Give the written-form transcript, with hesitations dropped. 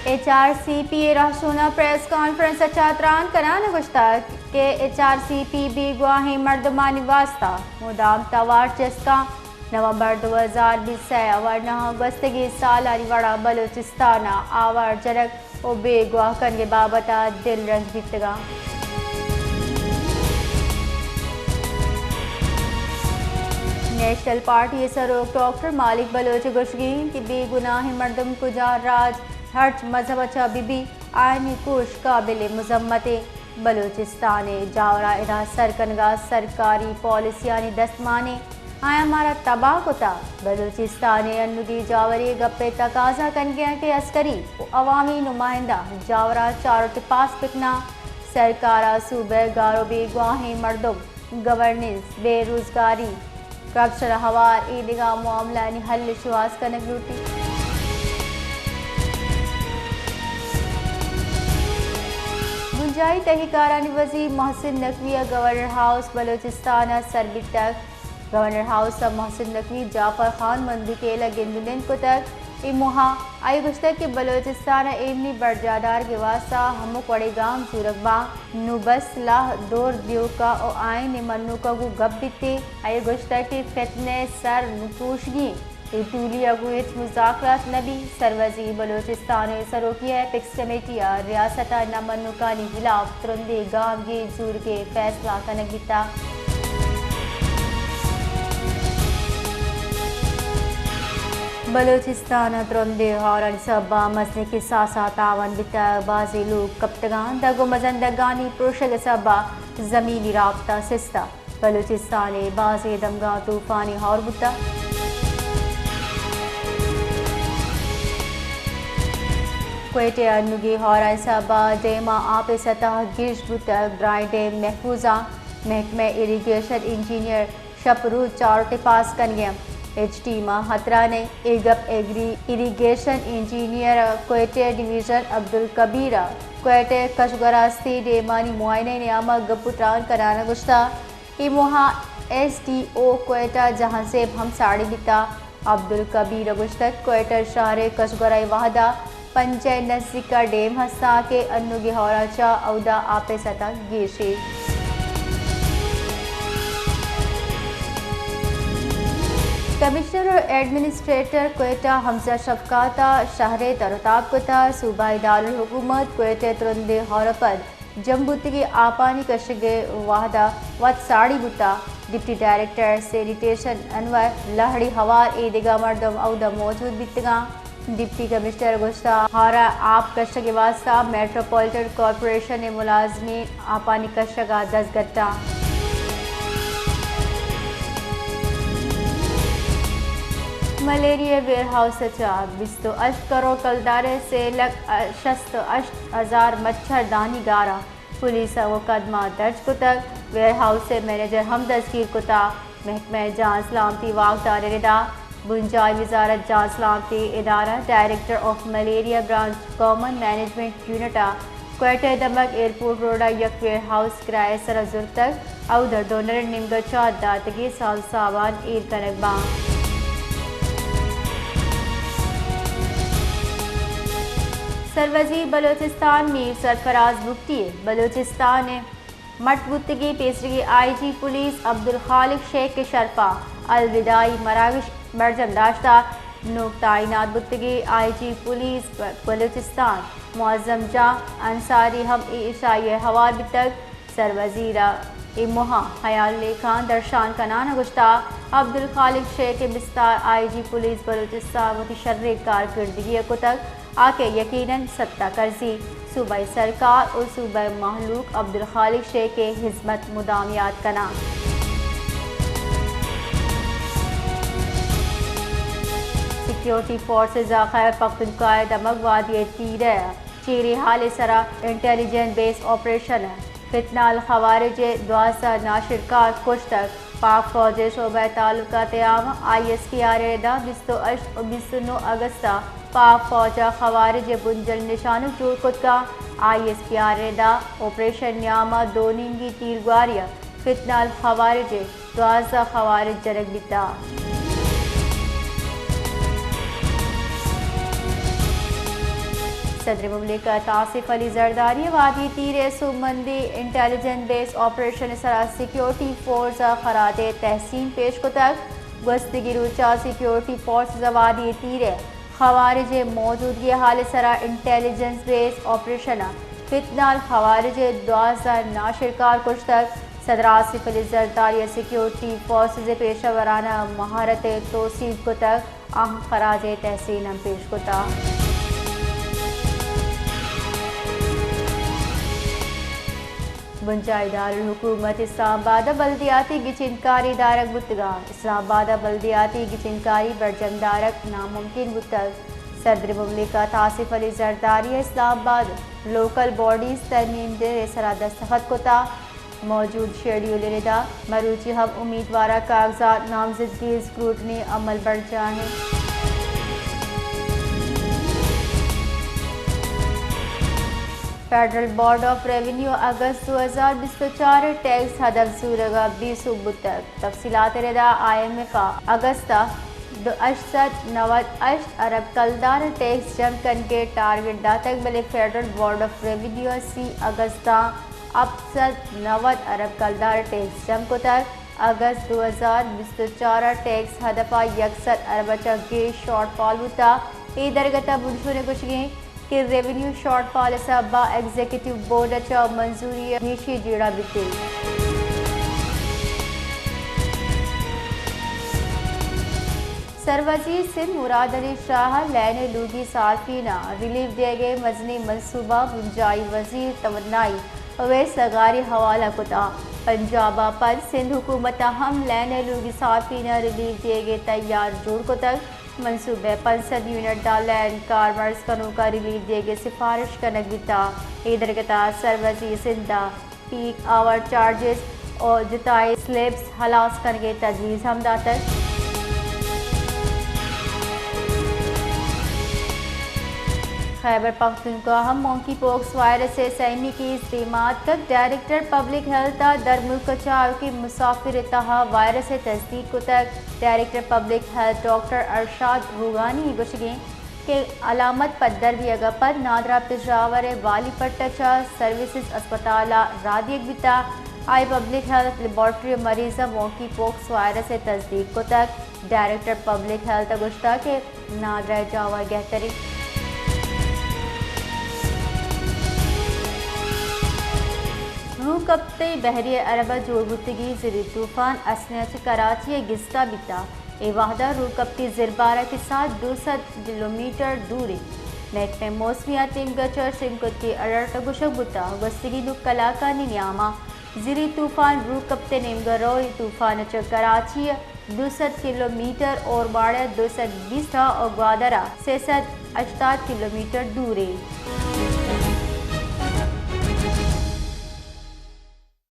HRCP رہسونا press conference چاتران کنان گشتہ کہ HRCP بھی گواہی مردمانی واسطہ مدام توار چسکا نومبر 2020 ورنہ گستگی سالاری وڑا بلوچستانہ آوار جنک و بے گواہ کنگے بابتا دل رنج بیتگا نیشنل پارٹی سروک ڈاکٹر مالک بلوچ گشگین کی بے گناہ مردم کجار راج ہرچ مذہب اچھا بی بی آئینی کوش قابل مذمت بلوچستان جاورا ادا سرکنگا سرکاری پالیسیانی دستمانے آیا ہمارا تباہ کتا بلوچستان انگی جاوری گپے تقاضا کنگیا کے عسکری و عوامی نمائندہ جاورا چاروں پاس پکنا سرکارا صوبہ گارو بے گواہی مردم گورننس بے روزگاری کرپشن ہوار ایدگا معاملہ حل شواس کنگ لوٹی گنجائی تحقیقارانی وزیر محسن نقوی گورنر ہاؤس بلوچستان سربی تک گورنر ہاؤس محسن نقوی جعفر خان مندی کے لگن کو تک اموہا آئی گشتہ کے بلوچستان ایمنی برجادار کے واسطہ ہمو وڑے گام زورگبا نو بس لاہ دور دیو کا او آئین منو کا گو گب بیتے آئی گشتہ کے فتنے سر نکوشگی ایٹولی اگویت مذاکرات نبی سروزی بلوچستان سروکیہ پیکس کمیٹی ریاستہ نمنوکانی خلاف ترندے گام گی زور کے فیصلہ کنگ بیتا بلوچستان ترندے ہارن سبا مسئلے کے ساسا تاون بیتا بازی لوگ کپتگان دگو مزندگانی پروشگ سبا زمینی رابطہ سستا بلوچستان بازی دمگاہ طوفانی ہار بیتا کوئٹے انگی ہارن سبا ڈیما آپ سطح گرش بوتا برائن ڈیم محفوظہ محکمہ ایریگیشن انجینئر شپرو چارٹے پاس کنگیا ایچ ٹی ماہ خطرہ ایگپ ایگری ایریگیشن انجینئر کوئٹے ڈویژن عبدالکبیر کوئٹے کشگراستی ڈیمانی معائنے نیامہ گپوٹران کرانا گشتہ ایموہا ایس ڈی او کوئٹہ جہاں سے ہم ساڑی بیتا عبدالکبیر گشتک کوئٹہ شہر کشگرائی وحدہ پنجے نزدیکا ڈیم ہستا کے انگی ہورا چا اودا آپ سطح گیشی کمشنر اور ایڈمنسٹریٹر کوئٹہ حمزہ شفقاتا شہر ترتاب کتا صوبائی دارالحکومت کوئٹہ ترندے ہورپد جمبوتگی آپانی کشگے واحدہ وط ساڑی بوتا ڈپٹی ڈائریکٹر سینیٹیشن انور لہڑی ہوار ایدگا مردم اودا موجود بیتگا ڈپٹی کمشنر گشتہ ہارا آپ کشگ واسطہ میٹروپولیٹن کارپوریشن ملازمین آپانی کشگا دستگتا ملیریا ویئر ہاؤس چا 28 کروڑ کلدارے سے لگ 68,000 مچھر دانی گارا پولیس مقدمہ درج کتک ویئر ہاؤس سے مینیجر ہم دستگیر کتا محکمہ جان سلامتی واقدار ردا بنجائی وزارت جان سلامتی ادارہ director of malaria branch common management یونٹا کوئٹہ دمک ایئرپورٹ روڈا یک ویئر ہاؤس کرائے سرزر تک اودر ڈونر نمگچا داتگی سال ساوان ایر کنک بان سروزی بلوچستان میر سرفراز بکتی بلوچستان مٹ بتگی پیسرگی آئی جی پولیس عبدالخالق شیخ کے شرپا الوداعی مراکش برجم داشتہ نوک تعینات بتگی آئی جی پولیس بلوچستان معظم جاں انصاری ہم عشائی ہوار بتگ سروزیرہ اموہا خیال خان درشان کنان گشتہ عبدالخالق شیخ بستار آئی جی پولیس بلوچستان متشرک کارکردگی کو تک آکے یقیناً ستہ کرزی صوبائی سرکار اور صوبائی محلوق عبدالخالق شیخ کے حزمت مدامیات کنا سیکیورٹی فورسز خیبر پختونخوا دمک وادی تیرہ چیری حال سرا انٹیلیجنس بیس آپریشن فتنہ الخوارج 12 ناشرکار کچھ تک پاک فوج شعبہ تعلقات عام آئی ایس پی آر دا 28 اور 29 اگستہ پاک فوج خوارج بنجل نشانو جوڑ کت کا آئی ایس پی آر دا آپریشن نیامہ دوننگی تیرگواریہ فتنہ الخوارج 12 خوارج جنگ بیتا صدر مملکت آصف علی زرداری وادی تیر سومندی انٹیلیجنس بیس آپریشن سرا سیکیورٹی فورس خراج تحسین پیش کو تک گستگی روچا سیکیورٹی فورس وادی تیر خوارج موجودگی حال سرا انٹیلیجنس بیس آپریشن فتنہ خوارج 2000 ناشرکار کچھ تک صدر آصف علی زرداری سیکیورٹی فورسز پیشہ ورانہ مہارت توسیع کو تک اہم خراج تحسین پیش کو تا بنجائی دارالحکومت اسلام آباد بلدیاتی گچنکاری دارک بتگان اسلام آباد بلدیاتی گچنکاری برجم دارک ناممکن بتگ صدر مملکت آصف علی زرداری اسلام آباد لوکل باڈیز ترمیم دے سرا دستخط کو تا موجود شیڈیول ردا مروچی ہم امیدوارہ کاغذات نامزدگی اسکروٹنی عمل بڑھ جائیں فیڈرل بورڈ آف ریونیو اگست 2024 ٹیکس ہدف سورگا 20 بتک تفصیلات ردا IMF اگستہ 898 ارب کلدار ٹیکس جمع کن کے ٹارگٹ داتک بلے فیڈرل بورڈ آف ریونیو سی اگستہ اب 90 ارب کلدار ٹیکس جمع کو تک اگست 2024 ٹیکس ہدفہ 61 ارب چگے شارٹ فال ہوتا ای درگتہ بنشو نے کچھ گئیں کہ ریونیو شارٹ فال سبا ایگزیکٹیو بورڈ اچھا منظوری ہیشی جیڑا بیتے سروزیر سندھ مراد علی شاہ لین لوگی صارفینہ ریلیف دے گئے مزنی منصوبہ بنجائی وزیر توانائی اویس لغاری حوالہ کتا پنجابہ پر سندھ حکومت ہم لین لوگی صارفینہ ریلیف دے گئے تیار جوڑ کو تک منصوبے 500 یونٹ دا لینڈ کارمرز کنو کا ریلیف دے گئے سفارش کنک بیتا ایدرگتا سروزی سندھا پیک آور چارجز اور جتائی سلیبس ہلاس کنگے تجویز ہم داتک خیبر پختونخوا ہم مونکی پوکس وائرس سے سہمی کی استعمال تک ڈائریکٹر پبلک ہیلتھ در ملک چاو کی مسافر اتہا وائرس تصدیق کو تک ڈائریکٹر پبلک ہیلتھ ڈاکٹر ارشاد روغانی گوشگیں کہ علامت پر دربی اگا پر نادرہ پجاور والی پٹچا سروسز اسپتالہ رادیق بیتا آئی پبلک ہیلتھ لیبارٹری مریضہ مونکی پوکس وائرس سے تصدیق کو تک ڈائریکٹر پبلک ہیلتھ گوشتا کہ نادرہ جاور گہتری روح کپتے بحری عربہ جوڑبتگی زیر طوفان اسنیچ کراچی گستا بیتا اے واحدہ روح کپتی زربارہ کے ساتھ 200 کلومیٹر دوری محکمہ موسمیات گچر سنکت کی الرٹ گشک بتا گستگی نک کلاکا نیاما زیر طوفان روح کپتے نیمگروی طوفان چ کراچی 200 کلومیٹر اور باڑہ 220 اور گوادرہ 668 کلومیٹر دوری